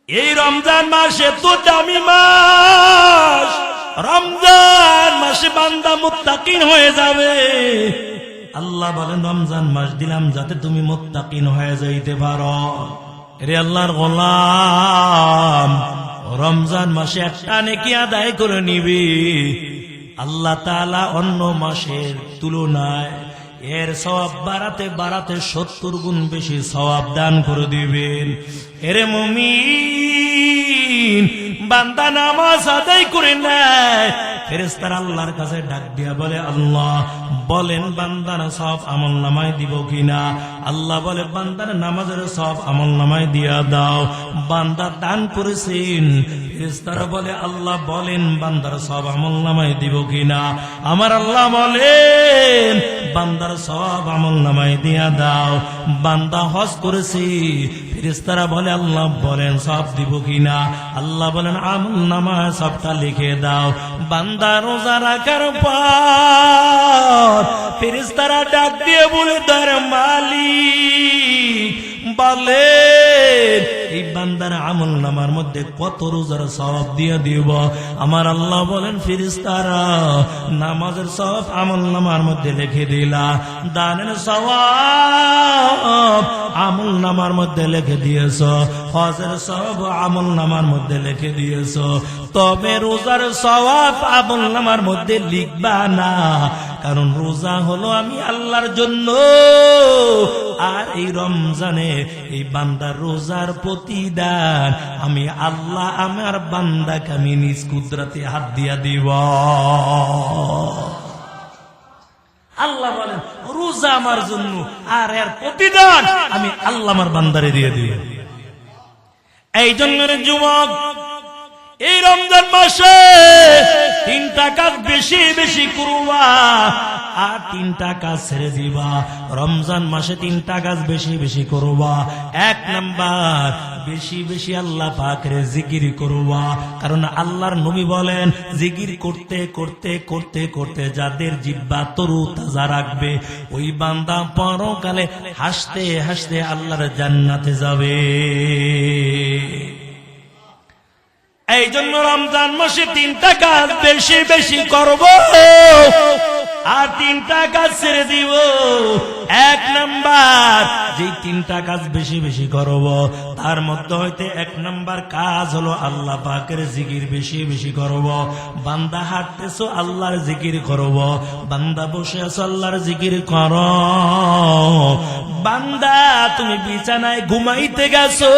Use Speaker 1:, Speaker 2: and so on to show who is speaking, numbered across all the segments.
Speaker 1: এই রমজান মাসে তো দামি মাস, রমজান মাসে বান্দা মুত্তাকিন হয়ে যাবে। আল্লাহ বলেন রমজান মাস দিলাম যাতে তুমি মুত্তাকিন হয়ে যাইতে পারো। রে আল্লাহর গোলাম, রমজান মাসে একটা নেকি আদায় করে নিবি, আল্লাহ তাআলা অন্য মাসের তুলনায় এর সওয়াব বাড়াতে বাড়াতে 70 গুণ বেশি সওয়াব দান করে দিবেন। এরে মুমিন, বান্দা নামাজ আদায় করে নেয়, ফেরেশতারা আল্লাহর কাছে ডাক দিয়া বলে, আল্লাহ বলেন বান্দার সওয়াব আমল নামায় দিব কিনা। আল্লাহ বলে বান্দার নামাজের সওয়াব আমল নামায় দিয়া দাও। বান্দা দান করেছেন, ফেরেশতারা বলে আল্লাহ বলেন বান্দার সওয়াব আমল নামায় দিব কিনা। আমার আল্লাহ বলেন বান্দার সওয়াব আমল নামায় দিয়া দাও। বান্দা হজ করেছে, ফেরেশতারা বলে আল্লাহ বলেন সওয়াব দিব কিনা। আল্লাহ বলেন আমল নামায় সবটা লিখে দাও। বান্দা রোজা রাখার পর ফেরেশতারা ডাক দিয়ে বলে তার মালিক বলে এই বান্দার আমল নামার মধ্যে কত রোজার সওয়াব দিয়ে দিব। আমার আল্লাহ বলেন ফেরেশতারা নামাজের সওয়াব আমল নামার মধ্যে লিখে দিলা, দানের সওয়াব আমল নামার মধ্যে লিখে দিয়েছ, হজের সওয়াব আমল নামার মধ্যে লিখে দিয়েছ, তবে রোজার সওয়াব আমল নামার মধ্যে লিখবা না। কারণ রোজা হলো আমি আল্লাহর জন্য, আর এই রমজানে এই বান্দার রোজার প্রতিদান আমি আল্লাহ আমার বান্দাকে আমি নিজ কুদরতে হাত দিয়া দিব। আল্লাহ বলেন রোজা আমার জন্য, আর এর প্রতিদান আমি আল্লাহ আমার বান্দারে দিয়ে দিব। এই জন্য যুবক, এই রমজান মাসে 3টা কাজ বেশি বেশি করবা আর 3টা কাজ ছেড়ে দিবা। রমজান মাসে 3টা কাজ বেশি বেশি করবা। 1 নাম্বার, বেশি বেশি আল্লাহ পাকের জিকির করবা। কারণ আল্লাহর নবী বলেন জিকির করতে করতে করতে করতে যাদের জিহ্বা তরু তাজা রাখবে ওই বান্দা পরকালে হাসতে হাসতে আল্লাহর জান্নাতে যাবে। এই জন্য রমজান মাসে 3টা কাজ বেশি বেশি করব আর 3টা কাজ ছেড়ে দিব। 1 নাম্বার, যে 3টা কাজ বেশি বেশি করব তার মধ্যে হইতে 1 নাম্বার কাজ হলো আল্লাহ পাকের জিকির বেশি বেশি করব। বান্দা হাঁটতেছো আল্লাহর জিকির করব, বান্দা বসে আছো আল্লাহর জিকির করো। বান্দা তুমি বিছানায় ঘুমাইতে গেছো,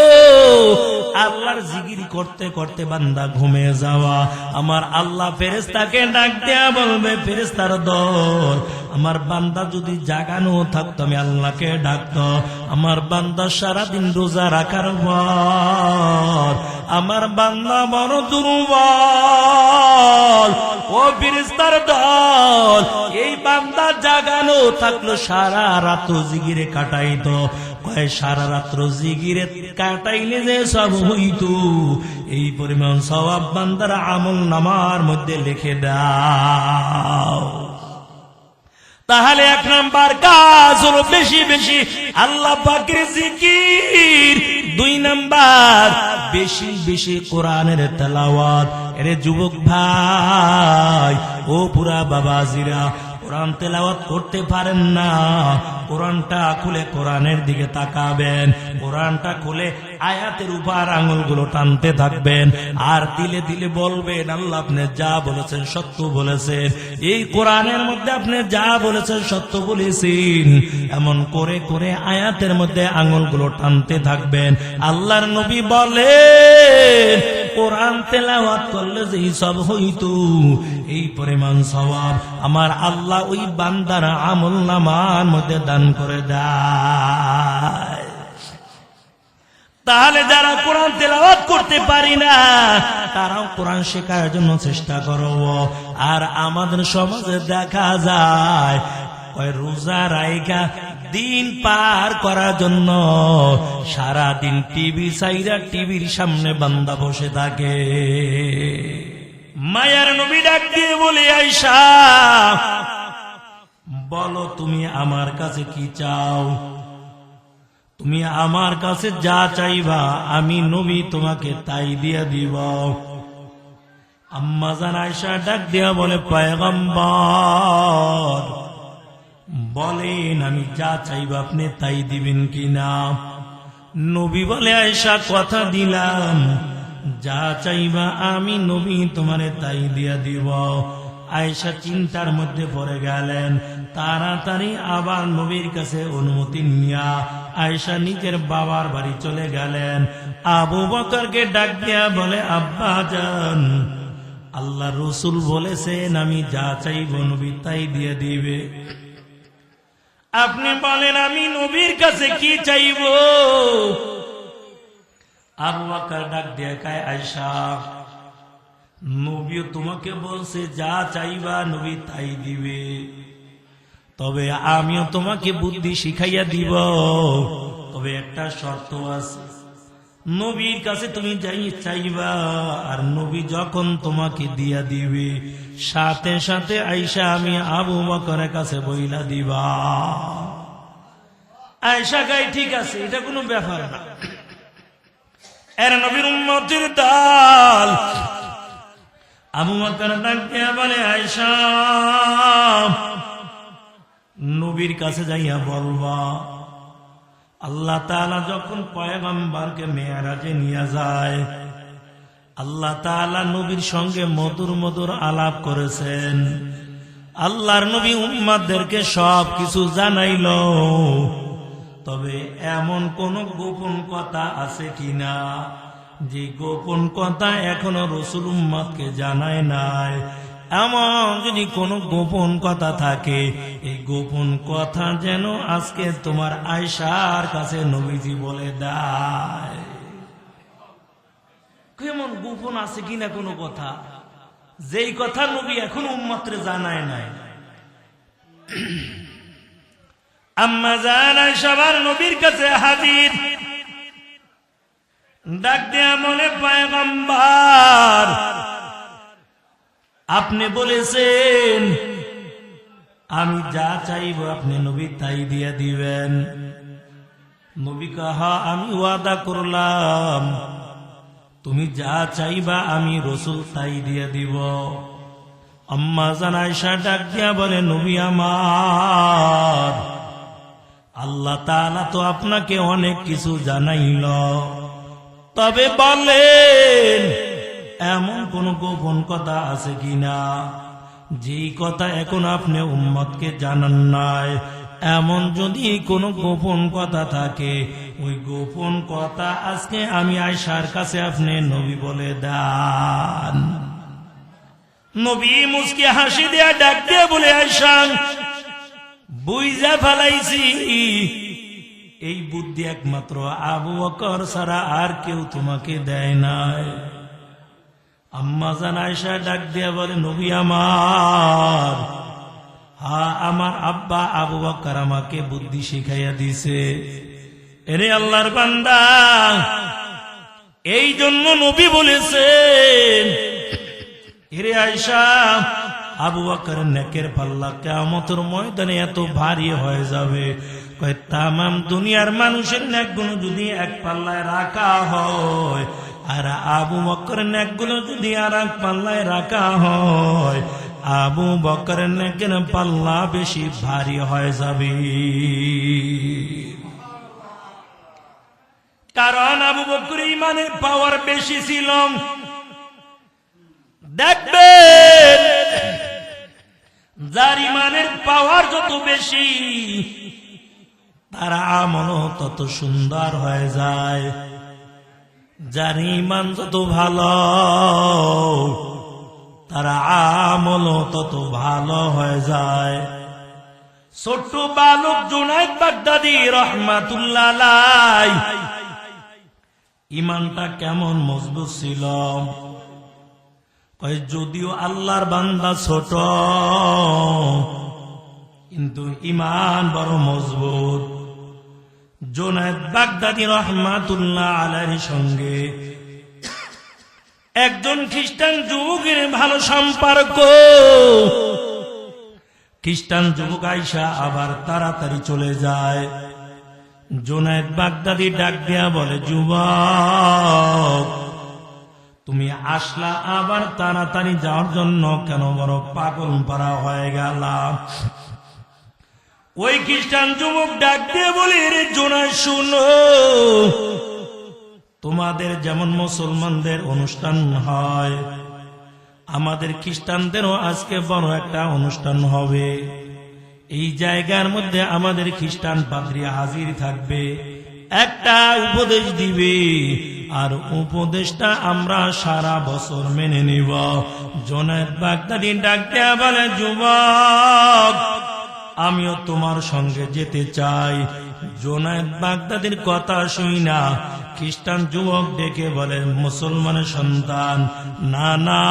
Speaker 1: আল্লাহর জিকির করতে করতে বান্দা ঘুমিয়ে যাওয়া। আমার আল্লাহ ফেরেশতাকে ডাক দেয়া বলবে, ফেরেশতার দল আমার বান্দা যদি জাগানো থাকতো আমি আল্লাহকে ডাকতো। আমার বান্দা সারাদিন রোজা রাখার পর আমার বান্দা বড় দুর্বল, ও ফেরেশতার দল এই বান্দা জাগানো থাকলো সারা রাত জিকিরে কাটাইতো। কয় সারা রাত্র জিকিরে কাটাইলে যে সব হইতো এই পরিমাণ সওয়াব বান্দার আমল নামার মধ্যে লিখে দাও। তাহলে 1 নাম্বার কাজ হলো বেশি বেশি আল্লাহ পাকের জিকির। 2 নাম্বার, বেশি বেশি কোরআনের তেলাওয়াত। এরে যুবক ভাই, ও পুরা বাবাজিরা, কোরআন তেলাওয়াত করতে পারেন না, কোরআনটা খুলে কোরআনের দিকে তাকাবেন, কোরআনটা খুলে আয়াতের উপর আঙুলগুলো টানতে থাকবেন আর দিলে দিলে বলবেন আল্লাহ আপনি যা বলেছেন সত্য বলেছেন, এই কোরআনের মধ্যে আপনি যা বলেছেন সত্য বলেছেন। এমন করে করে আয়াতের মধ্যে আঙুলগুলো টানতে থাকবেন। আল্লাহর নবী বলেন কোরআন তেলাওয়াত করলে যে সব হইতো এই পরিমাণ সওয়াব আমার আল্লাহ ওই বান্দার আমল নামার মধ্যে দান করে দেয়। তাহলে যারা কোরআন তেলাওয়াত করতে পারি না তারাও কোরআন শেখার জন্য চেষ্টা করো। আর আমাদের সমাজে দেখা যায় ওই রোজা রাইখা দিন পার করার জন্য সারা দিন টিভি চাইরা টিভির সামনে বান্দা বসে থাকে। মায়ার নবী ডাক দিয়ে বলে আয়েশা বলো তুমি আমার কাছে কি চাও? তুমি আমার কাছে যা চাইবা আমি নবী তোমাকে তাই দিয়া দিব। আম্মা জান আয়েশা ডাক দিয়া বলে, পয়গম্বর বলেন আমি যা চাইবা আপনি তাই দিবেন কিনা? নবী বলে, আয়েশা কথা দিলাম, যা চাইবা আমি নবী তোমারে তাই দিয়া দিব। আয়েশা চিন্তার মধ্যে পড়ে গেলেন। তাড়াতাড়ি আবার নবীর কাছে অনুমতি নিয়া আয়েশা নিজের বাবার বাড়ি চলে গেলেন। আবু বকরকে ডাক দিয়া বলে, আব্বা জান, আল্লাহ রসুল বলেছেন আমি যা চাইব নবী তাই দিয়ে দিবে। আপনি বলেন আমি নবীর কাছে কি চাইব? আবু বকর ডাক দিয়া কয়, আয়েশা, নবীও তোমাকে বলছে যা চাইবা নবী তাই দিবে, তবে আমিও তোমাকে বুদ্ধি শিখাইয়া দিব, তবে একটা শর্ত আছে। নবীর কাছে তুমি যাই চাইবা আর নবী যখন তোমাকে দিয়া দিবে সাথে সাথে আয়েশা আমি আবু বকরের কাছে বইলা দিবা। আয়েশা গায় ঠিক আছে, এটা কোনো ব্যাপার না, এর নবীর উম্মতের দল। আবু বকর ডাক দিয়া বলে, আয়েশা নবীর কাছে যাইয়া বলবা আল্লাহ তাআলা যখন পয়গম্বরকে মেরাজে নিয়ে যায়, আল্লাহ তাআলা নবীর সঙ্গে মধুর মধুর আলাপ করেছেন। আল্লাহর নবী উম্মতদেরকে সব কিছু জানাইল, তবে এমন কোন গোপন কথা আছে কিনা যে গোপন কথা এখনো রাসূল উম্মতকে জানায় নাই? এমন যদি কোনো গোপন কথা থাকে, এই গোপন কথা যেন আজকে তোমার আয়েশার কাছে নবীজি বলে দেয়। কেমন গোপন আছে কিনা কোনো কথা, যেই কথা নবী এখন উম্মতরে জানায় নাই। আম্মা জান আয়েশা নবীর কাছে হাজির, ডাক দেয়া বলে, পয়গম্বর আপনি বলেছেন আমি যা চাইব আপনি নবী তাই দিয়া দিবেন। নবী কাহা আমি ওয়াদা করলাম, তুমি যা চাইবা আমি রাসূল তাই দিয়া দিব। আম্মা জান আয়েশা ডাক দিয়া বলে, নবী আমার, আল্লাহ তাআলা তো আপনাকে অনেক কিছু জানাইল, তবে বলেন এমন কোন গোপন কথা আছে কিনা যেই কথা এখন আপনি উম্মতকে জানান নাই? এমন যদি কোনো গোপন কথা থাকে, ওই গোপন কথা আজকে আমি আয়েশার কাছে আপনি নবী বলে দেন। নবী মুস্কি হাসি দিয়া ডাক দিয়ে বলে, আয়েশা বুঝা ফেলাইছি, এই বুদ্ধি একমাত্র আবু বকর ছাড়া আর কেউ তোমাকে দেয় নাই। আম্মা জান আয়েশা ডাক দিয়া বলে, নবী আমার, হ্যাঁ আমার আব্বা আবু বকর আমাকে বুদ্ধি শিখাইয়া দিছে। এরে আল্লাহর বান্দা, এই জন্য নবী বলেছেন, এরে আয়েশা আবু বকর নেকের পাল্লা কিয়ামতের ময়দানে এত ভারী হয়ে যাবে, কয় তামাম দুনিয়ার মানুষের নেকগুলো যদি এক পাল্লায় রাখা হয় আর আবু বকরের নেকগুলো যদি আর এক পাল্লায় রাখা হয়, আবু বকরের নেকের পাল্লা বেশি ভারী হয়ে যাবে। কারণ আবু বকর ইমানের পাওয়ার বেশি ছিল। দেখবেন যার ইমানের পাওয়ার যত বেশি, তার আমলও তত সুন্দর হয়ে যায়। যার ইমান যত ভালো, তার আমলও তত ভালো হয়ে যায়। ছোট্ট বালক জুনায়েদ বাগদাদী রাহমাতুল্লাহ আলাইহি ইমানটা কেমন মজবুত ছিল, যদিও আল্লাহর বান্দা ছোট কিন্তু ইমান বড় মজবুত। জুনায়েদ বাগদাদী রাহমাতুল্লাহ আলাইহির সঙ্গে একজন খ্রিস্টান যুবকের ভালো সম্পর্ক। খ্রিস্টান যুবক আয়েশা আবার তাড়াতাড়ি চলে যায়। জুনায়েদ বাগদাদি ডাক দিয়া বলে, যুবক, তুমি আসলা আবার তাড়াতাড়ি যাওয়ার জন্য কেন বড় পাগল পারা হয়ে গেল? ওই খ্রিস্টান যুবক ডাক দিয়ে বলে, রে জুনায়েদ, শুনো, তোমাদের যেমন মুসলমানদের অনুষ্ঠান হয়, আমাদের খ্রিস্টানদেরও আজকে বড় একটা অনুষ্ঠান হবে। এই জায়গার মধ্যে আমাদের খ্রিস্টান পাদ্রী হাজির থাকবে, একটা উপদেশ দিবে, আর উপদেশটা আমরা সারা বছর মেনে নিব। জুনায়েদ বাগদাদি ডাক দিয়া বলে, যুবক, আমিও তোমার সঙ্গে যেতে চাই। জুনায়েদ বাগদাদির কথা শুই না খ্রিস্টান যুবক ডেকে বলে, মুসলমানের সন্তান, না না,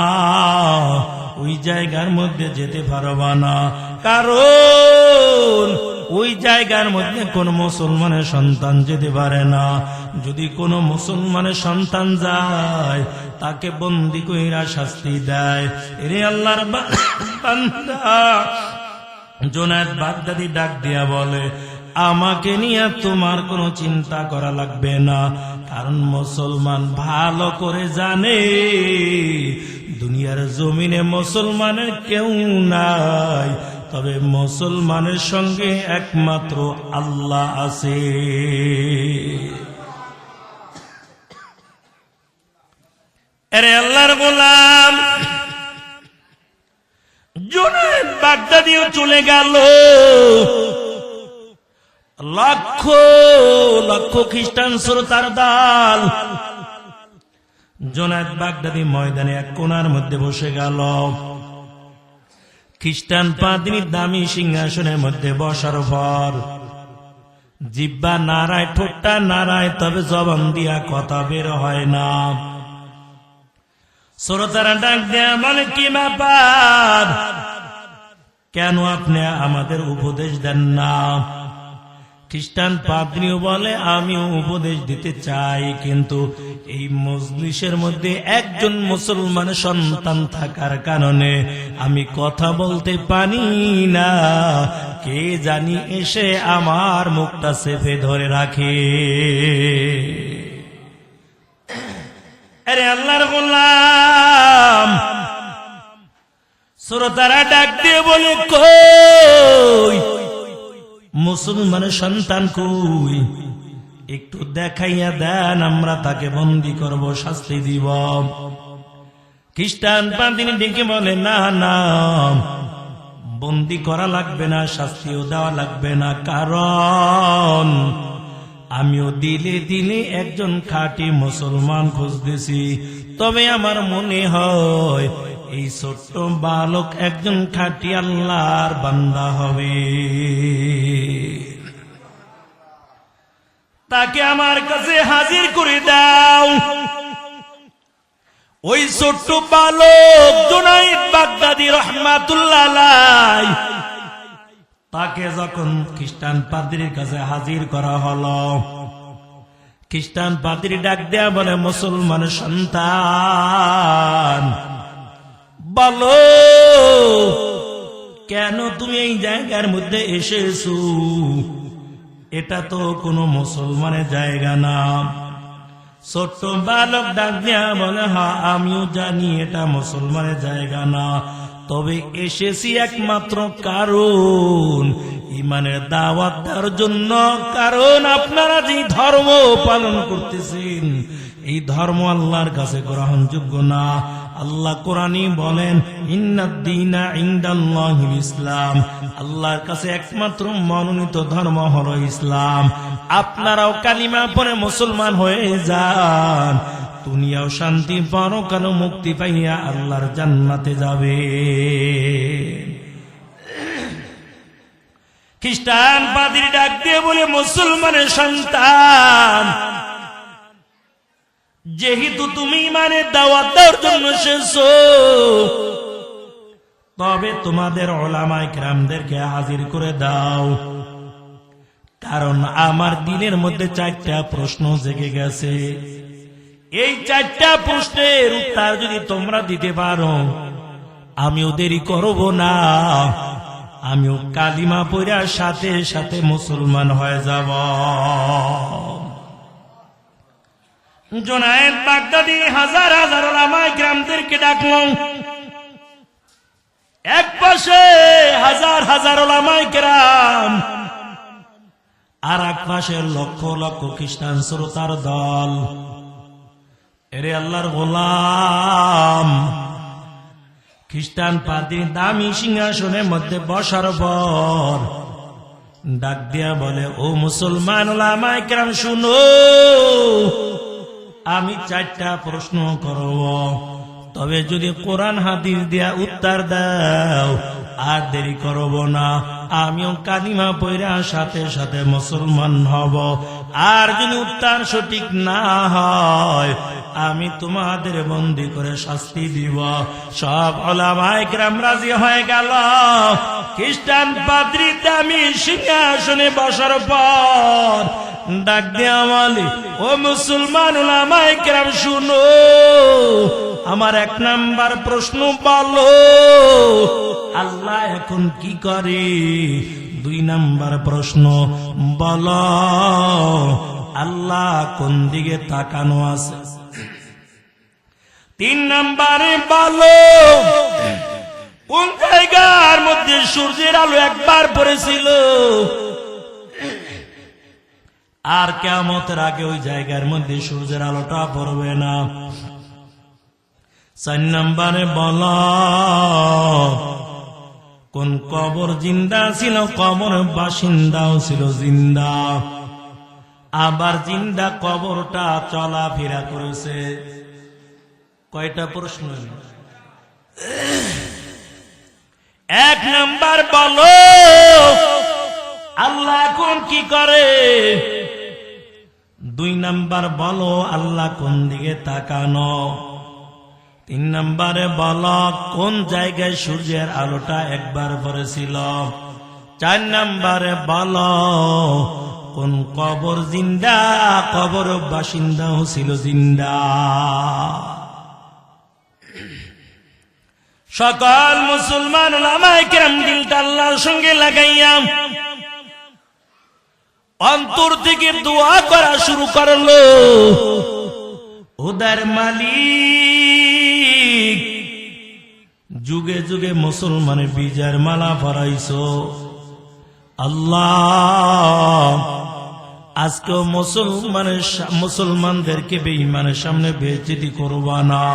Speaker 1: ওই জায়গার মধ্যে যেতে পারবা না, কারণ ওই জায়গার মধ্যে কোন মুসলমানের সন্তান যেতে পারে না। যদি কোন মুসলমানের সন্তান যায়, তাকে বন্দী কইরা শাস্তি দেয়। এরে আল্লাহর বান্দা, জুনায়েদ বাগদাদি ডাক দিয়া বলে, আমাকে নিয়ে তোমার কোনো চিন্তা করা লাগবে না, কারণ মুসলমান ভালো করে জানে দুনিয়ার জমিনে মুসলমানের কেউ নাই, তবে মুসলমানের সঙ্গে একমাত্র আল্লাহ আছে। আরে আল্লাহর গোলাম, জুনায়েদ বাগদাদিও চলে গেল। লক্ষ লক্ষ খ্রিস্টান শ্রোতার দল জুনায়েদ বাগদাদি ময়দানে এক কোণার মধ্যে বসে গেল। খ্রিস্টান পাদ্রী দামি সিংহাসনের মধ্যে বসার পর জিহ্বা নাড়ায়, ঠোঁটটা নাড়ায়, তবে জবান দিয়া কথা বের হয় না। শ্রোতারা ডাক দেয়া বলে, কি ব্যাপার, কেন আপনি আমাদের উপদেশ দেন না? খ্রিস্টান পাদ্রীও বলে, আমিও উপদেশ দিতে চাই, কিন্তু এই মজলিসের মধ্যে একজন মুসলমান সন্তান থাকার কারণে আমি কথা বলতে পারি না। কে জানি এসে আমার মুখটা চেপে ধরে রাখে। আরে আল্লাহর গোলাম, শ্রোতারা ডাক দিয়ে বলে, কই মুসলমানের সন্তান কই? একটু দেখাইয়া দেন, আমরা তাকে বন্দী করব, শাস্তি দিব। খ্রিস্টান পাদ্রী ডেকে বলে, না না, বন্দী করা লাগবে না, শাস্তিও দেওয়া লাগবে না, কারণ আমিও দিলে দিলে একজন খাঁটি মুসলমান খুঁজতেছি, তবে আমার মনে হয় এই ছোট্ট বালক একজন খাঁটি আল্লাহর বান্দা হবে। তাকে আমার কাছে হাজির করে দাও। ওই ছোট্ট বালক জুনায়েদ বাগদাদি রাহমাতুল্লাহ আলাইহি, তাকে যখন খ্রিস্টান পাদ্রীর কাছে হাজির করা হলো, খ্রিস্টান পাদ্রী ডাক দেয়া বলে, মুসলমানের সন্তান, বলো কেন তুমি এই জায়গার মধ্যে এসেছো? এটা তো কোনো মুসলমানের জায়গা না। ছোট্ট বালক ডাক দিয়া বলে, হ্যাঁ আমিও জানি এটা মুসলমানের জায়গা না, তবে এসেছি একমাত্র কারণ ইমানের দাওয়াত দেওয়ার জন্য। কারণ আপনারা যে ধর্ম পালন করতেছেন, এই ধর্ম আল্লাহর কাছে গ্রহণযোগ্য না। আল্লাহ কোরআনে বলেন, ইন্নাদ-দীনা ইনদাল্লাহিল ইসলাম, আল্লাহর কাছে একমাত্র মনোনীত ধর্ম হলো ইসলাম। আপনারাও কালিমা পড়ে মুসলমান হয়ে যান, দুনিয়াও শান্তি, পরকালও মুক্তি পাইয়া আল্লাহর জান্নাতে যাবে। খ্রিস্টান পাদ্রী ডাক দিয়ে বলে, মুসলমানের সন্তান, যেহেতু তুমি ইমানের দাওয়াত দেওয়ার জন্য এসেছো, তবে তোমাদের উলামায়ে কেরামদেরকে হাজির করে দাও, কারণ আমার দিনের মধ্যে 4টা প্রশ্ন জেগে গেছে। এই 4টা প্রশ্নের উত্তর যদি তোমরা দিতে পারো, আমিও দেরি করব না, আমিও কালিমা পড়া সাথে সাথে মুসলমান হয়ে যাব। জুনায়েদ বাগদাদি হাজার হাজার ওলামায়ে কেরামদেরকে ডাকলো, এক পাশে হাজার হাজার ওলামায়ে কেরাম, আর এক পাশে লক্ষ লক্ষ খ্রিস্টান শ্রোতার দল। এরে আল্লাহর গোলাম, খ্রিস্টান পাদ্রী দামি সিংহাসনের মধ্যে বসার পর ডাক দিয়া বলে, ও মুসলমান ওলামায়ে কেরাম শুনো, আমি 4টা প্রশ্ন করব, তবে যদি কোরআন হাদিস দিয়া উত্তর দাও আর দেরি করব না, আমিও কালিমা পড়া সাথে সাথে মুসলমান হব। আর যদি উত্তর সঠিক না হয় আমি তোমাদের বন্দী করে শাস্তি দিব। সব ওলামায়ে কেরাম রাজি হয়ে গেল। খ্রিস্টান পাদ্রী দামি সিংহাসনে বসার পর ডাক দিয়া বলে, ও মুসলমান ওলামায়ে কেরাম শুনো, আমার 1 নাম্বার প্রশ্ন বলো, আল্লাহ এখন কি করে? 2 নাম্বার প্রশ্ন বলো, আল্লাহ কোন দিকে তাকানো আছে? 3 নাম্বারে বলো, কোন জায়গার মধ্যে সূর্যের আলো একবার পড়েছিল আর কিয়ামতের আগে ওই জায়গার মধ্যে সূর্যের আলোটা পড়বে না? 4 নাম্বারে বলো, কোন কবর জিন্দা ছিল, কবর বাসিন্দাও ছিল জিন্দা, আবার জিন্দা কবরটা চলাফেরা করেছে? কয়টা প্রশ্ন? 1 নাম্বার বলো, আল্লাহ এখন কি করে? 2 নাম্বার বলো, আল্লাহ কোন দিকে তাকানো? 3 নাম্বারে বলো, কোন জায়গায় সূর্যের আলোটা একবার পড়েছিল? 4 নাম্বারে বলো, কোন কবর জিন্দা, কবর বাসিন্দাও ছিল জিন্দা? সকল মুসলমান ওলামায়ে কেরাম দিলটা আল্লাহর সঙ্গে লাগাইয়া অন্তর থেকে দোয়া করা শুরু করলো, ওদের মালিক, যুগে যুগে মুসলমানের বিজয়ের মালা পরাইছো, আল্লাহ আজকেও মুসলমানদেরকে বেঈমানের সামনে বেইজ্জতি করবা না।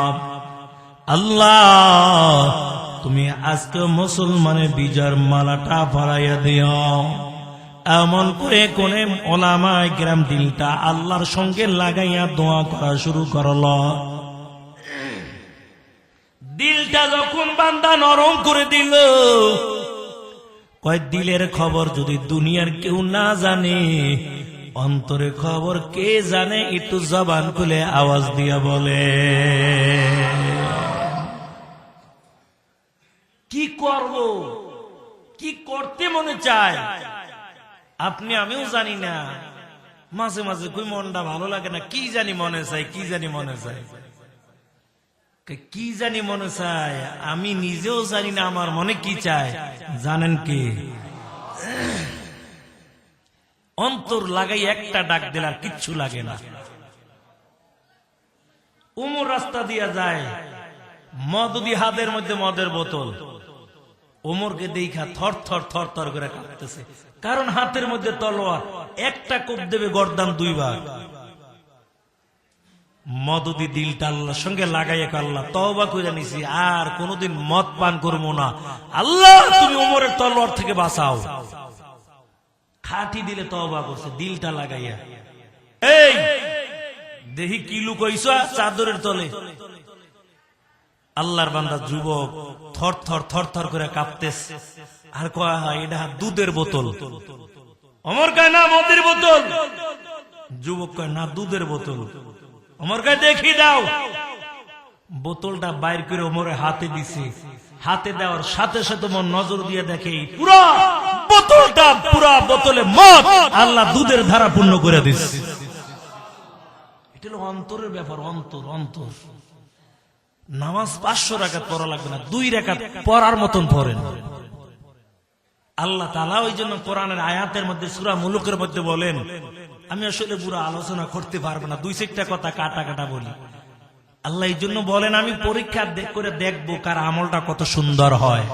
Speaker 1: আল্লাহ তুমি আজকে মুসলমানের বিজয়ের মালাটা পরাইয়া দিও। এমন করে কোন ওলামায়ে কেরাম দিলটা আল্লাহর সঙ্গে লাগাইয়া দোয়া করা শুরু করল। দিলটা যখন বান্দা নরম করে দিল, কয় দিলের খবর যদি দুনিয়ার কেউ না জানে, অন্তরের খবর কে জানে? একটু জবান খুলে আওয়াজ দিয়া বলে। কি করব, কি করতে মনে চায় আপনি আমিও জানি না। মাঝে মাঝে কই মনটা ভালো লাগে না, কি জানি মনে চাই, কি জানি মনে চাই, কি জানি মনে চায়, আমি নিজেও জানি না আমার মনে কি চায়। জানেন কি? অন্তর লাগাই একটা ডাক দিলে কিচ্ছু লাগে না। উমর রাস্তা দিয়া যায়, মদুদি হাতের মধ্যে মদের বোতল, ওমরকে দেখা থর থর থর থর করে কাঁপতেছে, কারণ হাতের মধ্যে তলোয়ার, একটা কোপ দেবে গর্দান 2 ভাগ। মদুদি দিলটা আল্লাহর সঙ্গে লাগাইয়া, আল্লাহ তওবা কইরা নিছি, আর কোনোদিন মদ পান করবো না, আল্লাহ তুমি ওমরের তলোয়ার থেকে বাঁচাও। খাটি দিলে তওবা করছে দিলটা লাগাইয়া। এই দেহি কি লুকাইছ চাদরের তলে? আল্লাহর বান্দা যুবক থর থর থর থর করে কাঁপতেছে, আর কয় এটা দুধের বোতল। ওমর কয় না মদের বোতল, যুবক কয় না দুধের বোতল। ওমর কয় দেখি দাও। বোতলটা বাইর করে ওমরের হাতে দিছে, হাতে দেওয়ার সাথে সাথে মন নজর দিয়ে দেখে পুরা বোতলটা, পুরা বোতলে মদ, আল্লাহ দুধের ধারা পূর্ণ করে দিচ্ছে। এটা হলো অন্তরের ব্যাপার। অন্তর অন্তর নামাজ 500 রাকাত পড়া লাগবে না, 2 রাকাত পড়ার মতন পড়েন। আল্লাহ তাআলা ওই জন্য কোরআনের আয়াতের মধ্যে সূরা মুলুকের মধ্যে বলেন, আমি আসলে পুরো আলোচনা করতে পারবো না, দুই চারটা কথা কাটা কাটা বলি। আল্লাহ এই জন্য বলেন, আমি পরীক্ষা করে দেখবো কার আমলটা কত সুন্দর হয়।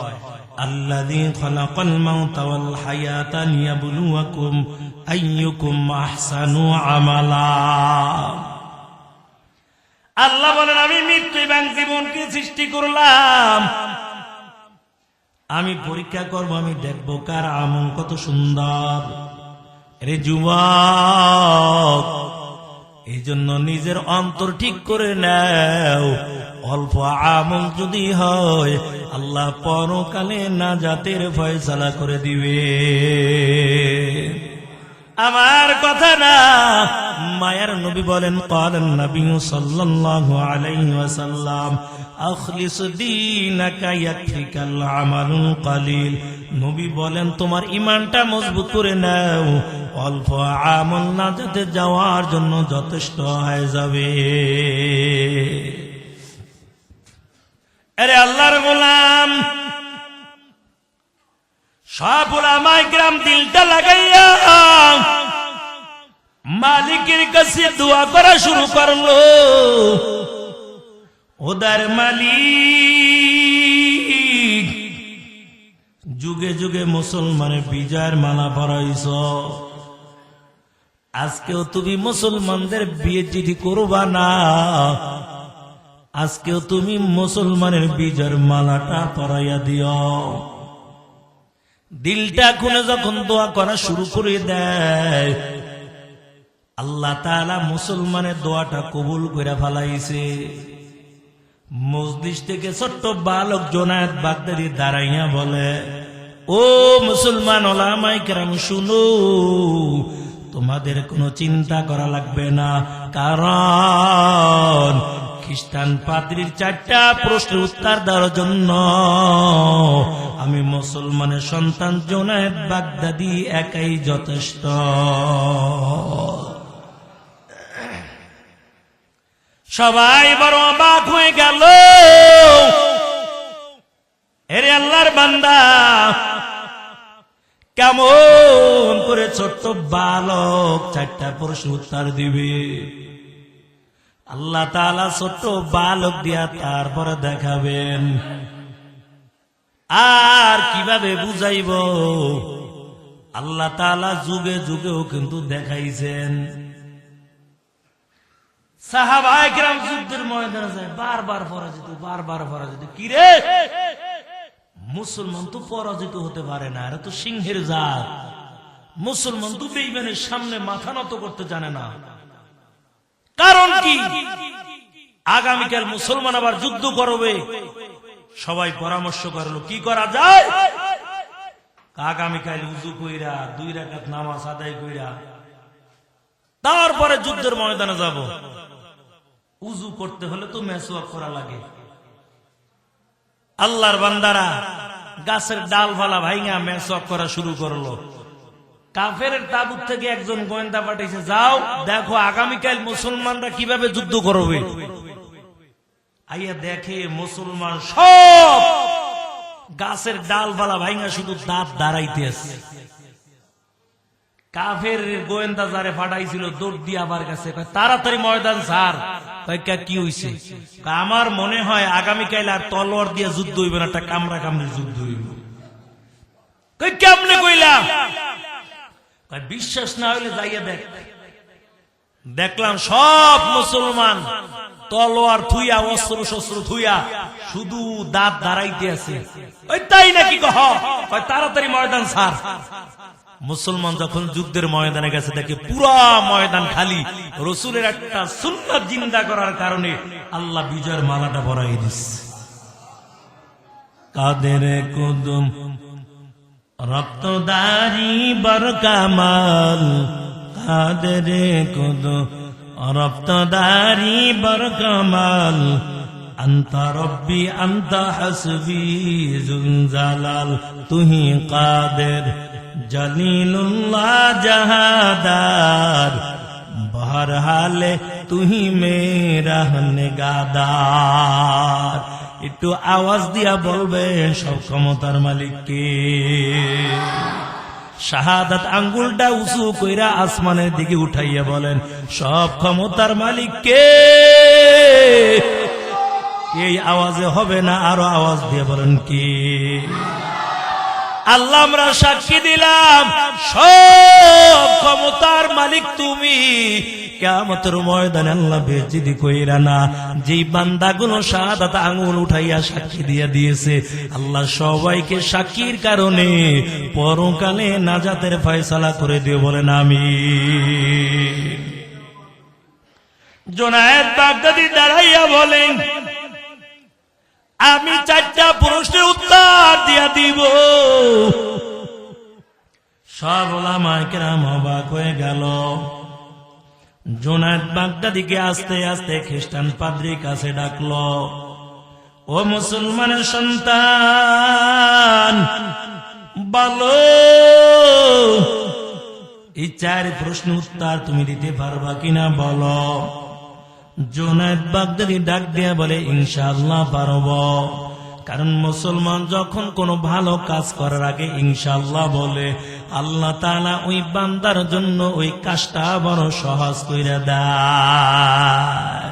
Speaker 1: আল্লাযী খালাকাল মাউতা ওয়াল হায়াতা লিয়াবলুয়াকুম আইয়ুকুম আহসানু আমালা। আল্লাহ বলেন, আমি মৃত্যু এবং জীবনকে সৃষ্টি করলাম, আমি পরীক্ষা করব, আমি দেখবো কার আমল কত সুন্দর। রে যুবক, এই জন্য নিজের অন্তর ঠিক করে নাও, অল্প আমল যদি হয় আল্লাহ পরকালে নাজাতের ফয়সালা করে দিবে। আমার কথা না, মায়ার নবী বলেন, ক্বালান নবী সাল্লাল্লাহু আলাইহি ওয়াসাল্লাম আখলিস দীনাকা ইয়াকফিকাল আমালুল কলিল। নবী বলেন, তোমার ঈমানটা মজবুত করে নাও, অল্প আমল নাজাতে যাওয়ার জন্য যথেষ্ট হয়ে যাবে। আরে আল্লাহর গোলাম, সব উলামায়ে কিরাম দিলটা লাগাইয়া মালিকের কাছে দোয়া করা শুরু করলো। ওদার মালিক, যুগে যুগে মুসলমানের বিজয়ের মালা পরাইছ, আজকেও তুমি মুসলমানদের বিয়ে যদি করবা না, আজকেও তুমি মুসলমানের বিজয়ের মালাটা পরাইয়া দিও। দিলটা খুলে যখন দোয়া করা শুরু করে দেয়, আল্লাহ তাআলা মুসলমানের দোয়াটা কবুল করে ফেলাইছে। মজলিস থেকে ছোট্ট বালক জোনায়েদ বাগদাদি দাঁড়াইয়া বলে, ও মুসলমান ওলামায়ে কেরাম, শুনো, তোমাদের কোনো চিন্তা করা লাগবে না, কারণ খ্রিস্টান পাদ্রীর 4টা প্রশ্নের উত্তর দেওয়ার জন্য আমি মুসলমানের সন্তান জোনায়েদ বাগদাদি একাই যথেষ্ট। সবাই বড় অবাক হয়ে গেল। এরে আল্লাহর বান্দা, কেমন করে ছোট্ট বালক 4টা প্রশ্ন উত্তর দিবে? আল্লাহ তাআলা ছোট্ট বালক দিয়া তারপরে দেখাবেন। আর কিভাবে বুঝাইব? আল্লাহ তাআলা যুগে যুগেও কিন্তু দেখাইছেন। সাহাবায়ে কেরাম যুদ্ধের ময়দানে যায়, বারবার পরাজিত, বারবার পরাজিত। কি রে, মুসলমান তো পরাজিত হতে পারে না, এরা তো সিংহের জাত। মুসলমান তো বেঈমানের সামনে মাথা নত করতে জানে না। কারণ কি? আগামীকাল মুসলমান আবার যুদ্ধ করবে। সবাই পরামর্শ করলো কি করা যায়। আগামীকাল উযু কইরা 2 রাকাত নামাজ আদায় কইরা তারপরে যুদ্ধের ময়দানে যাব। উযু করতে হলে তো মেসওয়াক করা লাগে। আল্লাহর বান্দারা গাছের ডালপালা ভাঙা মেসওয়াক করা শুরু করলো। কাফেরের তাবুত থেকে একজন গোয়েন্দা পাঠিয়েছে, যাও দেখো আগামীকাল মুসলমানরা কিভাবে যুদ্ধ করবে। আইয়া দেখে মুসলমান সব গাছের ডালপালা ভাঙা শুধু দাঁত দাঁড়াইতে আছে। কাফের গোয়েন্দা যারে পাঠাইছিল দৌড় দিয়ে আবার গেছে, তাড়াতাড়ি ময়দান ছাড়। কি হইছে? আমার মনে হয় আগামীকাল আর তলোয়ার দিয়ে যুদ্ধ হইবে না, একটা কামড়া কামড়ি যুদ্ধ হইব। কেমনে কইলাম? বিশ্বাস না হইলে যাইয়া দেখ। দেখলাম সব মুসলমান তলোয়ার থুইয়া, অস্ত্র শস্ত্র থুইয়া শুধু দাঁত দাঁড়াইতে আছে। ওই তাই নাকি? কহ তাড়াতাড়ি ময়দান ছাড়। মুসলমান যখন যুদ্ধের ময়দানে গেছে, দেখে পুরা ময়দান খালি। রসুলের একটা সুন্নাত জিন্দা করার কারণে আল্লাহ বিজয়ের মালাটা পরাই দিচ্ছে। কাদের কুদুম রক্তদারি বরকামাল, কাদের কুদুম রক্তদারি বরকামাল, আন্তা রব্বি আন্তা হাসবি জুলজালাল, তুহি কাদের জলিলুল্লাহ জাহাদার, বহরহালে তুহি মেরা নেগাদার। একটু আওয়াজ দিয়া বলবেন সব ক্ষমতার মালিক কে? শাহাদাত আঙ্গুলটা উঁচু কইরা আসমানের দিকে উঠাইয়া বলেন সব ক্ষমতার মালিক কে? এই আওয়াজে হবে না, আরো আওয়াজ দিয়ে বলেন কি? আল্লাহ আমরা সাক্ষী দিলাম সব ক্ষমতার মালিক তুমি। কিয়ামতের ময়দানে আল্লাহ বেজ্জতি কইরা না, যেই বান্দাগুলো শাহাদাত আঙ্গুল উঠাইয়া সাক্ষী দিয়ে দিয়েছে আল্লাহ সবাইকে সাক্ষীর কারণে পরকালে নাজাতের ফয়সালা করে দিয়ে বলেন আমিন। জুনায়েদ বাগদাদি দাঁড়াইয়া বলেন আমি 4টা প্রশ্নের উত্তর দিয়া দিব। সব উলামায়ে কেরাম অবাক হয়ে গেল। জুনায়েদ বাগদাদিকে আস্তে আস্তে খ্রিস্টান পাদ্রীর কাছে ডাকলো, ও মুসলমানের সন্তান বলো এই 4 প্রশ্ন উত্তর তুমি দিতে পারবা কিনা বলো। জুনায়েদ বাগদাদি ডাক দিয়া বলে ইনশাআল্লাহ পারব। কারণ মুসলমান যখন কোনো ভালো কাজ করার আগে ইনশাআল্লাহ বলে আল্লাহ তাআলা ওই বান্দার জন্য ওই কাজটা বড় সহজ কইরা দেয়।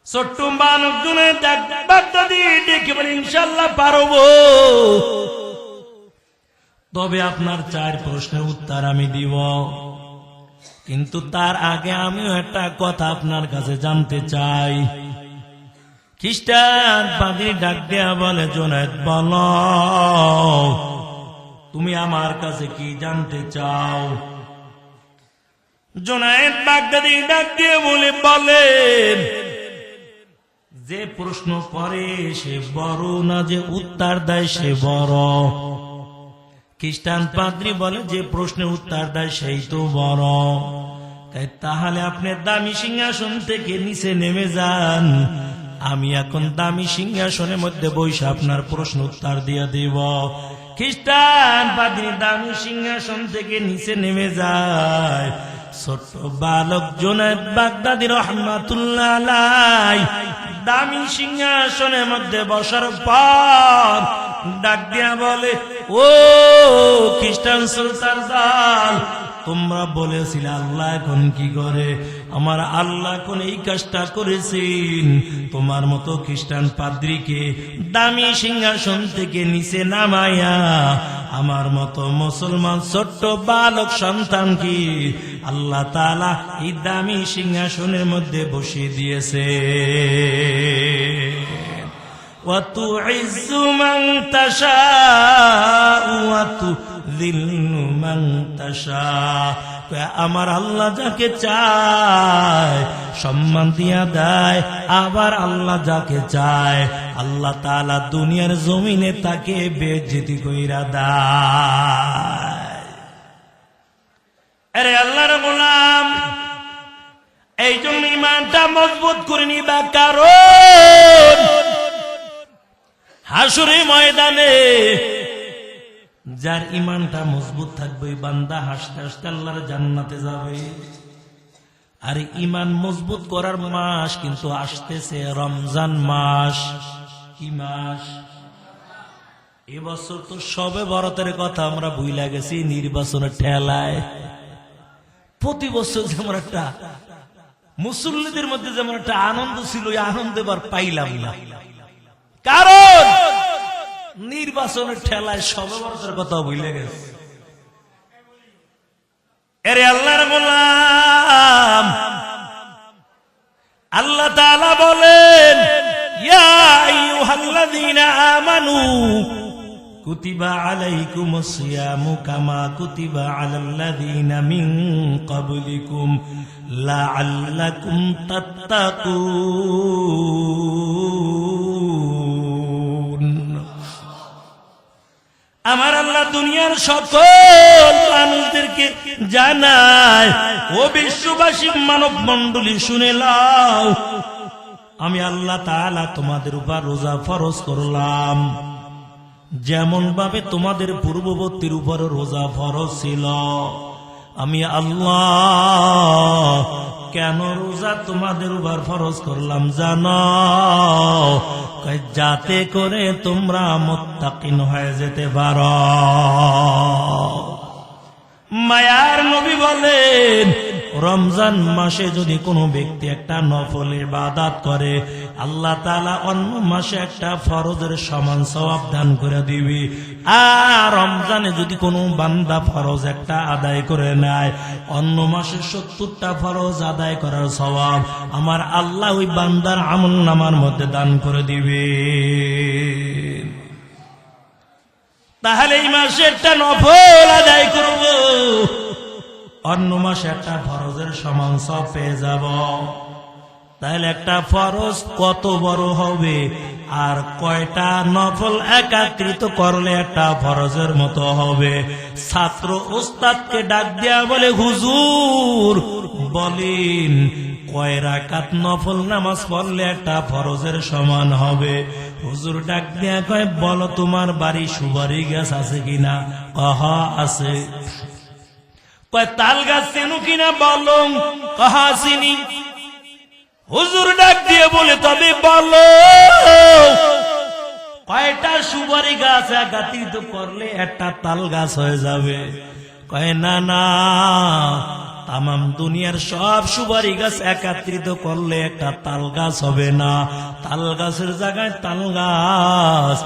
Speaker 1: ছোট্ট মানব জুনায়েদ বাগদাদি ডেকে বলে ইনশাআল্লাহ পারব, তবে আপনার 4 প্রশ্নের উত্তর আমি দিব। কিন্তু তার আগে আমিও একটা কথা আপনার কাছে জানতে চাই। খ্রিস্টান পাদ্রী ডাক দেয়া বলে জুনায়েদ বলো তুমি আমার কাছে কি জানতে চাও? জুনায়েদ বাগদাদি ডাক দিয়ে বলেন যে প্রশ্ন করে সে বড় না, যে উত্তর দেয় সে বড়। খ্রিস্টান পাদ্রী বলে যে প্রশ্নের উত্তর দেয় সেই তো বড়। তাহলে আপনি দামি সিংহাসন থেকে নিচে নেমে যান, আমি এখন দামি সিংহাসনের মধ্যে বসে আপনার প্রশ্ন উত্তর দিয়ে দিব। খ্রিস্টান পাদ্রী দামি সিংহাসন থেকে নিচে নেমে যায়। ছোট্ট বালক জুনায়েদ বাগদাদি রহমাতুল্লাহ আলাইহি দামি সিংহাসনের মধ্যে বসার পর ডাক দিয়া বলে ও খ্রিস্টান সুলতান দল, তোমরা বলেছিলে আল্লাহ এখন কি করে? আমার আল্লাহ এখন এই কাজটা করেছেন। তোমার মতো খ্রিস্টান পাদ্রীকে দামি সিংহাসন থেকে নিচে নামাইয়া আমার মতো মুসলমান ছোট্ট বালক সন্তানকে আল্লাহ তাআলা এই দামি সিংহাসনের মধ্যে বসিয়ে দিয়েছে। وَتُعِزُّ مَن تَشَاءُ وَتُذِلُّ مَن تَشَاءُ। আমার আল্লাহ যাকে চায় সম্মান দিয়া দেয়, আবার আল্লাহ যাকে চায় আল্লাহ তাআলা দুনিয়ার জমিনে তাকে বেইজ্জতি কইরা দেয়। আরে আল্লাহর গোলাম, এই জন্য ঈমানটা মজবুত করে নিবা, কারণ হাসরের ময়দানে যার ঈমানটা মজবুত থাকবে বান্দা হাসতে হাসতে আল্লাহর জান্নাতে যাবে। আর ঈমান মজবুত করার মাস কিন্তু আসতেছে রমজান মাস। কি মাস? এবছর তো সবে বরাতের কথা আমরা ভুইলা গেছি নির্বাচনের ঠেলায়। প্রতি বছর যেমন একটা মুসল্লিদের মধ্যে যেমন একটা আনন্দ ছিল, এই আনন্দ এবার পাইলাম না, কারণ নির্বাচনের ঠেলায় সবে বরাতের কথা ভুলে গেছে। এরে আল্লাহর গোলাম, আল্লাহ তাআলা বলেন ইয়া আইয়ুহাল্লাযীনা আমানু কুতিবা আলাইকুমুস সিয়ামু কামা কুতিবা আলাল্লাযীনা মিন ক্বাবলিকুম লাআল্লাকুম তাত্তাকুন। আমার আল্লাহ দুনিয়ার সকল মানুষদেরকে জানায়, ও বিশ্ববাসী মানব মণ্ডলী শুনে নাও, আমি আল্লাহ তাআলা তোমাদের উপর রোজা ফরজ করলাম, যেমন ভাবে তোমাদের পূর্ববর্তীর উপর রোজা ফরজ ছিল। আমি আল্লাহ কেন রোজা তোমাদের উপর ফরজ করলাম জানো? যাতে করে তোমরা মুত্তাকিন হয়ে যেতে পারো। মায়ার নবী বলেন, রমজান মাসে যদি কোনো ব্যক্তি একটা নফল ইবাদত করে, আল্লাহ তাআলা অন্য মাসে একটা ফরজের সমান সওয়াব দান করে দিবে। আর রমজানে যদি কোনো বান্দা ফরজ একটা আদায় করে নেয়, অন্য মাসে 70টা ফরজ আদায় করার সওয়াব আমার আল্লাহ ওই বান্দার আমলনামার মধ্যে দান করে দিবে। তাহলে এই মাসে একটা নফল আদায় করব, অন্য মাসে একটা ফরজের সমান সওয়াব পেয়ে যাব। তাহলে একটা ফরজ কত বড় হবে, আর কয়টা নফল একাকৃত করলে একটা ফরজের মতো হবে। ছাত্র ওস্তাদকে ডাক দেয়া বলে, হুজুর বলেন কয় রাকাত নফল নামাজ পড়লে একটা ফরজের সমান হবে? হুজুর ডাক দেয়া কয়, বলো তোমার বাড়ি সুপারি গাছ আছে কিনা? কহা আছে। কয় তাল গাছ চেনো কিনা? বলো। কহা চিনি। হুজুর ডাক দিয়ে বলে, তবে বলো কয়টা সুপারি গাছ একত্রিত করলে একটা তাল গাছ হয়ে যাবে? কয় না না, তামাম দুনিয়ার সব সুপারি গাছ একত্রিত করলে একটা তাল গাছ হবে না। তাল গাছের জায়গায় তাল গাছ,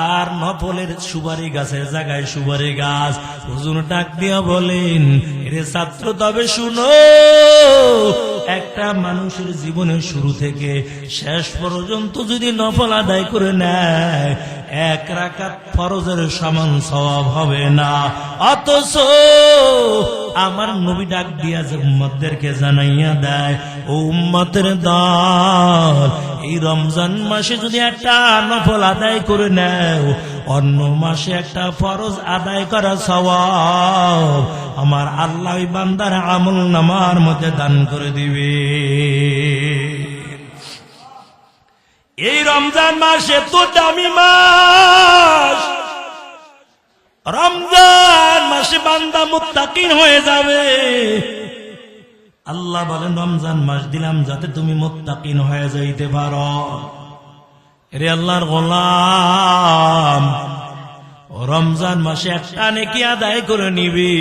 Speaker 1: আর নফলের সুপারি গাছের জায়গায় সুপারি গাছ। হুজুর ডাক দিয়া বলেন, রে ছাত্র তবে শুনো, একটা মানুষের জীবনের শুরু থেকে শেষ পর্যন্ত যদি নফল আদায় করে নেয়, এক রাকাত ফরজের সমান সওয়াব হবে না। অথচ আমার নবী ডাক দিয়া যে উম্মতদেরকে জানাইয়া দেয়, ও উম্মতের দল, এই রমজান মাসে যদি একটা নফল আদায় করে নেও, অন্য মাসে একটা ফরজ আদায় করা সওয়াব আমার আল্লাহ ওই বান্দার আমলনামার মধ্যে দান করে দিবে। এই রমজান মাসে তো দামি মাস, রমজান মাসে বান্দা মুত্তাকিন হয়ে যাবে। আল্লাহ বলেন, রমজান মাস দিলাম যাতে তুমি মুত্তাকিন হয়ে যাইতে পারো। রে আল্লাহর গোলাম, রমজান মাসে একটা নেকি আদায় করে নিবি,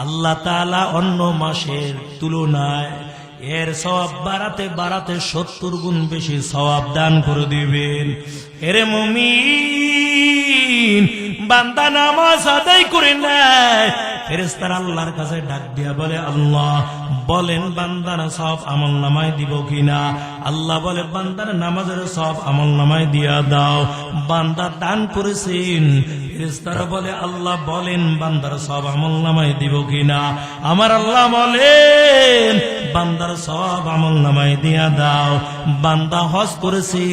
Speaker 1: আল্লাহ তাআলা অন্য মাসের তুলনায় এর সওয়াব বাড়াতে বাড়াতে 70 গুণ বেশি সওয়াব দান করে দিবেন। এরে মুমিন, বান্দা নামাজ আদায় করে নেয়, ফেরেশতারা আল্লাহর কাছে ডাক দিয়া বলে, আল্লাহ বলেন বান্দার সব আমল নামায় দিব কিনা? আল্লাহ বলে, বান্দার নামাজের সব আমল নামায় দিয়া দাও। বান্দা দান করেছেন, ফেরেশতারা বলে, আল্লাহ বলেন বান্দার সব আমল নামায় দিব কিনা? আমার আল্লাহ বলেন, বান্দার সব আমল নামায় দিয়া দাও। বান্দা হজ করেছি,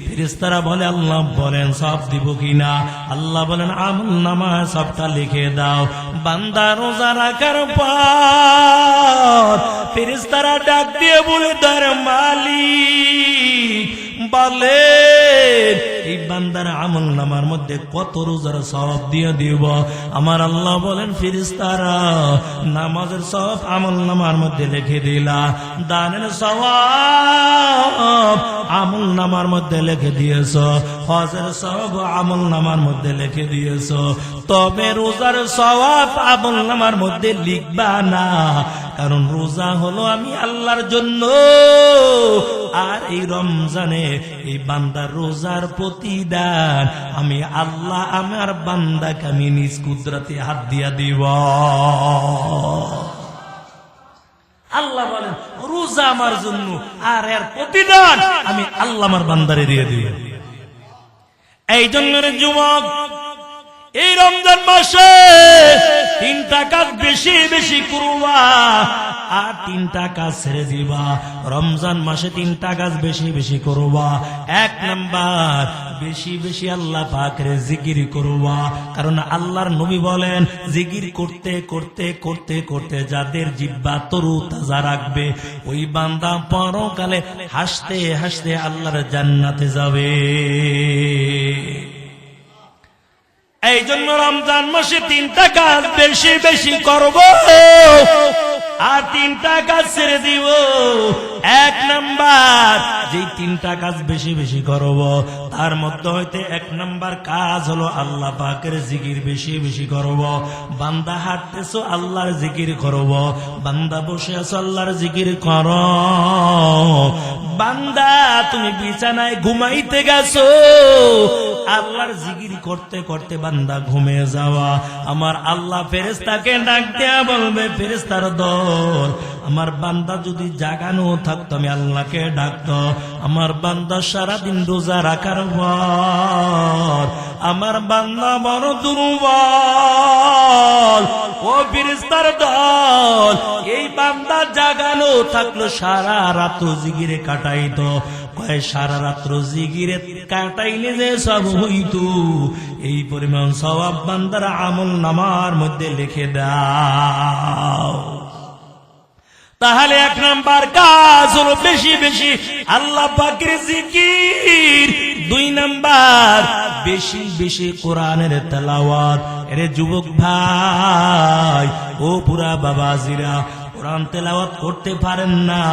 Speaker 1: ফেরেশতারা বলে, আল্লাহ বলেন সব দিব কিনা? আল্লাহ বলেন, আমল নামায় সবটা লিখে দাও। বান্দা রোজা রাখার পর ফেরেশতারা ডাক দিয়ে বলে, দর মালিক বলেন এই বান্দার আমল নামার মধ্যে কত রোজার সওয়াব দিয়ে দিব? আমার আল্লাহ বলেন, ফেরেশতারা নামাজের সওয়াব আমল নামার মধ্যে লিখে দিলা, দানের সওয়াব আমল নামার মধ্যে লিখে দিয়েছো, হজের সওয়াব আমল নামার মধ্যে লিখে দিয়েছো, তবে রোজার সওয়াব আমল নামার মধ্যে লিখবা না, কারণ রোজা হলো আমি আল্লাহর জন্য। আর এই রমজানে এই বান্দার রোজার প্রতিদান আমি আল্লাহ আমার বান্দাকে আমি নিজ কুদরতে হাত দিয়া দিব। আল্লাহ বলেন, রোজা আমার জন্য, আর এর প্রতিদান আমি আল্লাহ আমার বান্দারে দিয়ে দিব। এই জন্য যুবক, এই রমজান মাসে 3টা কাজ বেশি বেশি করবা, আর 3টা কাজ ছেড়ে দিবা। রমজান মাসে 3টা কাজ বেশি বেশি করবা। 1 নাম্বার, বেশি বেশি আল্লাহ পাকের জিকির করবা, কারণ আল্লাহর নবী বলেন, জিকির করতে করতে করতে করতে যাদের জিহ্বা তরু তাজা রাখবে, ওই বান্দা পরকালে হাসতে হাসতে আল্লাহর জান্নাতে যাবে। এই জন্য রমজান মাসে 3টা কাজ বেশি বেশি করব আর 3টা কাজ ছেড়ে দিব। 1 নাম্বার, যেই 3টা কাজ বেশি বেশি করব তার মধ্যে হইতে 1 নাম্বার কাজ হলো আল্লাহ পাকের জিকির বেশি বেশি করব। বান্দা হাঁটতেছো আল্লাহর জিকির করব, বান্দা বসে আছো আল্লাহর জিকির করো। বান্দা তুমি বিছানায় ঘুমাইতে গেছো, আল্লাহর জিকির করতে করতে বান্দা ঘুমিয়ে যাওয়া। আমার আল্লাহ ফেরেশতাকে ডাক দেয়া বলবে, ফেরেশতার দল আমার বান্দা যদি জাগানো থাকতো আমি আল্লাহকে ডাকতো। আমার বান্দা সারাদিন রোজা রাখার পর আমার বান্দা বড় দুর্বল, ও ফেরেশতার দল এই বান্দা জাগানো থাকলো সারা রাত জিকিরে কাটাইতো। কয় সারা রাত্র জিকিরে কাটাইলে যে সব হইতো এই পরিমাণ সওয়াব বান্দার আমল নামার মধ্যে লিখে দাও। তাহলে 1 নাম্বার কাজ হলো বেশি বেশি আল্লাহ পাকের জিকির। 2 নাম্বার বেশি বেশি কোরআনের তেলাওয়াত। এরে যুবক ভাই ও পুরা বাবাজিরা, কোরআন তেলাওয়াত করতে পারেন না,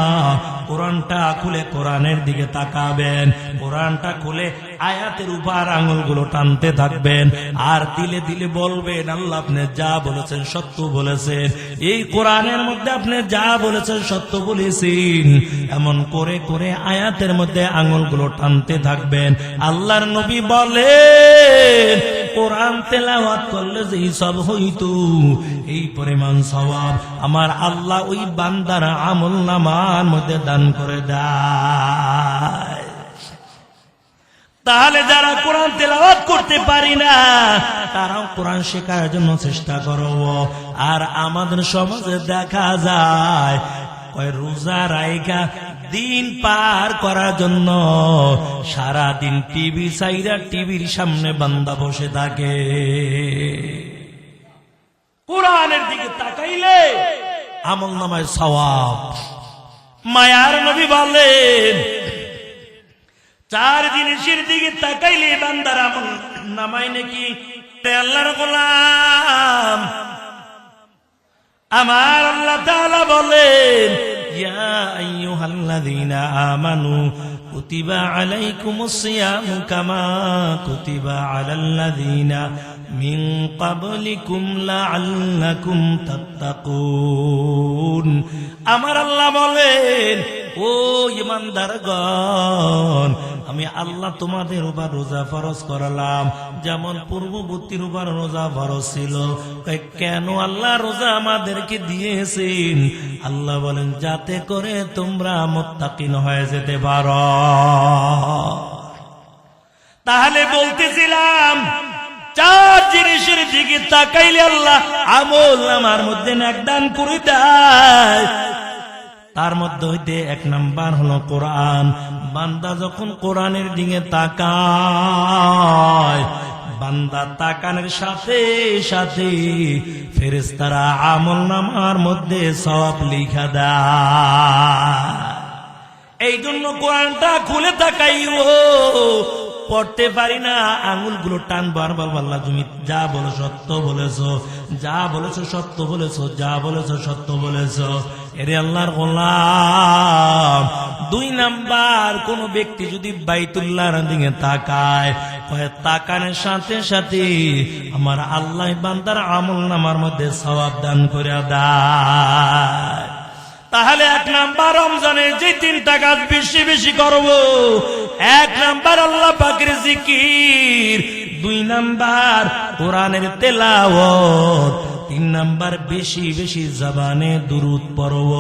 Speaker 1: কোরআনটা খুলে কোরআনের দিকে তাকাবেন, কোরআনটা খুলে আয়াতের উপর আঙুলগুলো টানতে থাকবেন আর দিলে দিলে বলবেন আল্লাহ আপনি যা বলেছেন সত্য বলেছেন, এই কোরআনের মধ্যে আপনি যা বলেছেন সত্য বলেছেন। এমন করে করে আয়াতের মধ্যে আঙুলগুলো টানতে থাকবেন। আল্লাহর নবী বলেন কোরআন তেলাওয়াত করলে যে সব হইতো এই পরিমাণ সওয়াব আমার আল্লাহ ওই বান্দার আমল নামার মধ্যে দান করে দেয়। তাহলে যারা কোরআন তেলাওয়াত করতে পারি না তারাও কোরআন শেখার জন্য চেষ্টা করব। আর আমাদের সমাজে দেখা যায় ওই রোজা রাইখা দিন পার করার জন্য সারা দিন টিভি চাইরা টিভির সামনে বান্দা বসে থাকে। কোরআনের দিকে তাকাইলে আমল নামায় সওয়াব। মায়ার নবী বলেন 4 জিনিসের দিকে তাকাইলে বান্দার আমল নামায় নাকি আল্লাহর গোলাম। আমার আল্লাহ তাআলা বলেন ইয়া আইয়ুহাল্লাযীনা আমানু কুতিবা আলাইকুমুস সিয়ামু কামা কুতিবা আলাল্লাযীনা মিন ক্বাবলিকুম লাআল্লাকুম তাত্তাকুন। আমার আল্লাহ বলেন ও ঈমানদারগণ আমি আল্লাহ তোমাদের উপর রোজা ফরজ করলাম যেমন পূর্ববর্তীর উপর রোজা ফরজ ছিল। কেন আল্লাহ রোজা আমাদেরকে দিয়েছেন? আল্লাহ বলেন যাতে করে তোমরা মুত্তাকিন হয়ে যেতে পারো। তাহলে বলতেছিলাম 4 জিনিসের দিকে তাকাইলে আল্লাহ আমল আমার মধ্যে নেকদান করে দেয়। তার মধ্যে হইতে 1 নাম্বার হলো কোরআন। বান্দা যখন কোরআনের দিকে তাকায় বান্দা তাকানোর সাথে সাথে ফেরেশতারা আমল নামার মধ্যে সওয়াব লিখা দেয়। এই জন্য কোরআনটা খুলে তাকাইও, পড়তে পারি না আঙুলগুলো টানবো আর বলবো আল্লাহ তুমি যা বলো সত্য বলেছো, যা বলেছো সত্য বলেছো, যা বলেছো সত্য বলেছো। এরে আল্লাহর গোলাম 2 নাম্বার কোন ব্যক্তি যদি বাইতুল্লাহর দিকে তাকায় তাকানোর সাথে সাথে আমার আল্লাহ বান্দার আমল নামার মধ্যে সওয়াব দান করে দেয়। তাহলে 1 নাম্বার রমজানে যে 3টা কাজ বেশি বেশি করব। 1 নাম্বার আল্লাহ পাকের জিকির, 2 নাম্বার কোরআনের তেলাওয়াত, 3 নাম্বার বেশি বেশি জবানে দুরূদ পড়ব।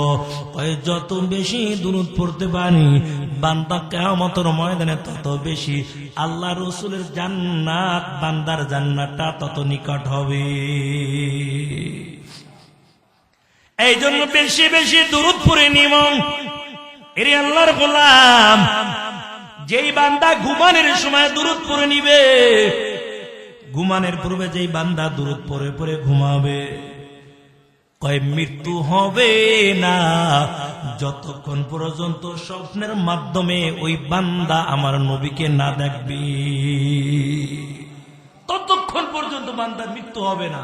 Speaker 1: যত বেশি দুরূদ পড়তে পারি বান্দা কিয়ামতের ময়দানে তত বেশি আল্লাহ রাসূলের জান্নাত, বান্দার জান্নাতটা তত নিকট হবে। এই জন্য বেশি বেশি দুরূদ পড়ে নিব। এরে আল্লাহর গোলাম যেই বান্দা ঘুমানোর সময় দুরূদ পড়ে নিবে, ঘুমানোর পূর্বে যেই বান্দা দুরূদ পড়ে পড়ে ঘুমাবে মৃত্যু হবে না যতক্ষণ পর্যন্ত স্বপ্নের মাধ্যমে ওই বান্দা আমার নবীকে না দেখবে, ততক্ষণ পর্যন্ত বান্দার মৃত্যু হবে না।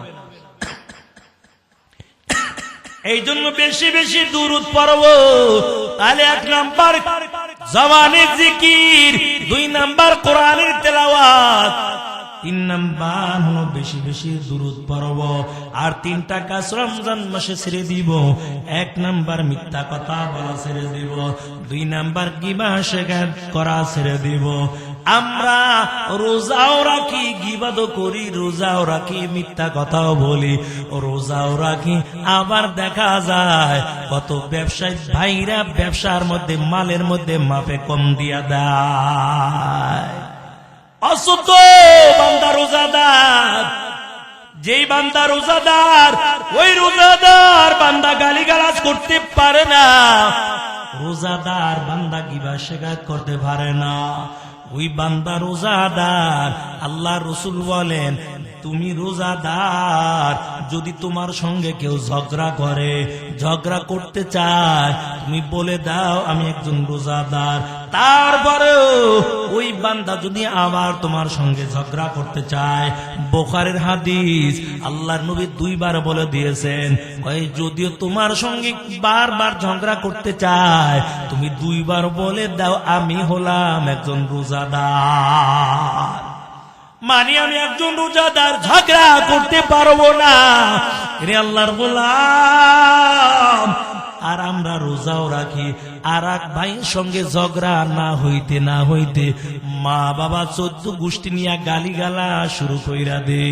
Speaker 1: এই জন্য বেশি বেশি দুরূদ পড়ব। তাহলে 1 নাম্বার জবানের জিকির, 2 নাম্বার কোরআনের তেলাওয়াত, 3 নাম্বার হলো বেশি বেশি দুরূদ পড়ব। আর 3টা কাজ রমজান মাসে ছেড়ে দিব। 1 নাম্বার মিথ্যা কথা বলা ছেড়ে দিব, 2 নাম্বার গিবত শিকায়ত করা ছেড়ে দিব। আমরা রোজাও রাখি, গিবতও করি, রোজাও রাখি, মিথ্যা কথাও বলি, রোজাও রাখি। আবার দেখা যায় কত ব্যবসায়ী ভাইরা ব্যবসার মধ্যে মালের মধ্যে মাপে কম দিয়া দেয়। অসুস্থ বান্দা রোজাদার, যেই বান্দা রোজাদার ওই রোজাদার বান্দা গালিগালাজ করতে পারে না, রোজাদার বান্দা গিবত শিকায়ত করতে পারে না। ওই বান্দা রোজাদার। আল্লাহ রসুল বলেন, তুমি রোজাদার, যদি তোমার সঙ্গে কেউ ঝগড়া করে, ঝগড়া করতে চায়, তুমি বলে দাও আমি একজন রোজাদার। তারপরেও ওই বান্দা যদি আবার তোমার সঙ্গে ঝগড়া করতে চায়, বুখারীর হাদিস, আল্লাহর নবী 2 বার বলে দিয়েছেন, যদিও তোমার সঙ্গে বারবার ঝগড়া করতে চায়, তুমি 2 বার বলে দাও আমি হলাম একজন রোজাদার। মানে আমি একজন রোজাদার, ঝগড়া করতে পারবো না। রে আল্লাহর গোলাম, আর আমরা রোজাও রাখি, আর এক ভাইয়ের সঙ্গে ঝগড়া না হইতে না হইতে মা বাবা 14 গোষ্ঠী নিয়ে গালিগালা শুরু কইরা দে।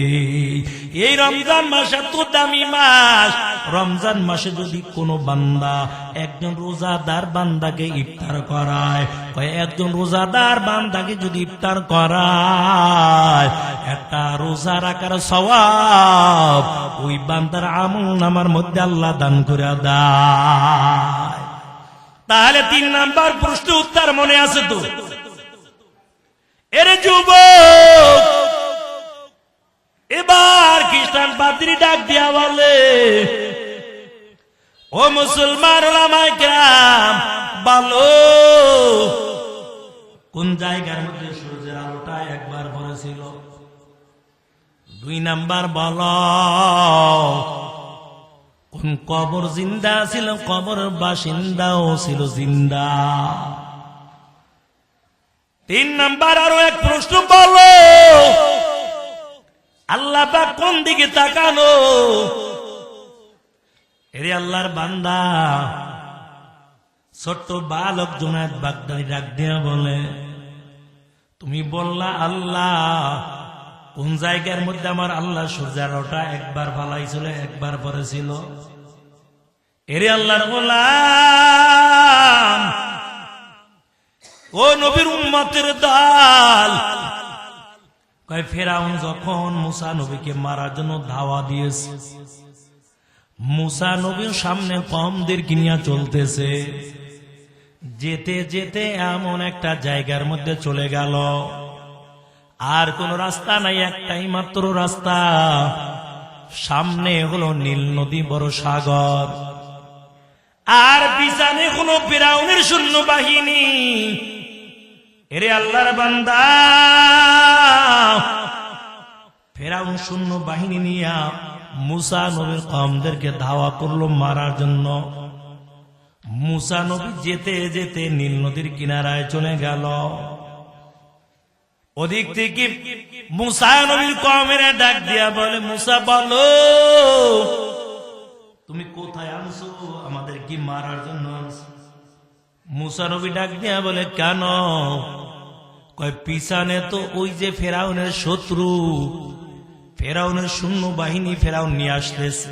Speaker 1: এই রমজান মাস এত দামি মাস, রমজান মাসে যদি কোনো বান্দা একজন রোজাদার বান্দাকে ইফতার করায়, একজন রোজাদার বান্দাকে যদি ইফতার করায়, একটা রোজা রাখার সওয়াব ওই বান্দার আমল নামার মধ্যে আল্লাহ দান করে দেয়। তাহলে 3 নাম্বার প্রশ্ন উত্তর মনে আছে তো? এর যুবক, এবার খ্রিস্টান পাদ্রী ডাক দিয়া বলে, ও মুসলমান ওলামায়ে কেরাম, বলো কোন জায়গার মধ্যে সূর্যের আলোটা একবার পড়েছিল? 2 নাম্বার বলো কোন কবর জিন্দা ছিল, কবর বাসিন্দাও ছিল জিন্দা? 3 নাম্বার আরো এক প্রশ্ন বলো, আল্লাহ পাক কোন দিকে তাকানো? এরে আল্লাহর বান্দা, ছোট্ট বালক জুনায়েদ বাগদাদি ডাক দিয়া বলে, তুমি বললা আল্লাহ কোন জায়গার মধ্যে আমার আল্লাহ সূর্যের আলোটা একবার ফালাইছিল, একবার পড়েছিল? এরে আল্লাহর গোলাম, ও নবীর উম্মতের দল, ফেরাউন যখন মুসা নবীকে মারার জন্য ধাওয়া দিয়েছে, মুসা নবীর সামনে কওমদেরকে নিয়ে চলতেছে, যেতে যেতে এমন একটা জায়গার মধ্যে চলে গেল, আর কোন রাস্তা নাই, একটাই মাত্র রাস্তা, সামনে হলো নীল নদী, বড় সাগর, আর পিছনে হলো ফিরাউনের সৈন্যবাহিনী। এরে আল্লাহর বান্দা, ফিরাউন সৈন্যবাহিনী নিয়ে মুসা নবীর কওমদেরকে ধাওয়া করলো মারার জন্য। মুসা নবী যেতে যেতে নীল নদীর কিনারায় চলে গেল। ওদিক থেকে মুসা নবীর কওমেরা ডাক দিয়া বলে, মুসা বলো তুমি কোথায় আনছো, আমাদের কি মারার জন্য আনছো? মুসা নবী ডাক দিয়া বলে, কেন? পিছনে তো ওই যে ফেরাউনের শত্রু, ফেরাউনের সৈন্যবাহিনী ফেরাউন নিয়ে আসতেছে,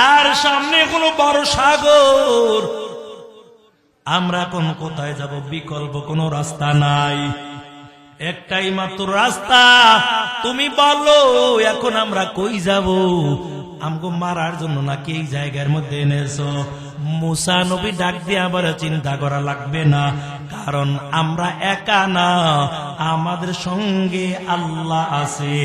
Speaker 1: আর সামনে কোনো বড় সাগর, আমরা কোন কোথায় যাব? বিকল্প কোনো রাস্তা নাই, একটাই মাত্র রাস্তা, তুমি বলো এখন আমরা কই যাব? আমগো মারার জন্য নাকি এই জায়গার মধ্যে এনেছো? মুসা নবী ডাক দিয়ে আবার, চিন্তা করা লাগবে না, কারণ আমরা একা না, আমাদের সঙ্গে আল্লাহ আছে।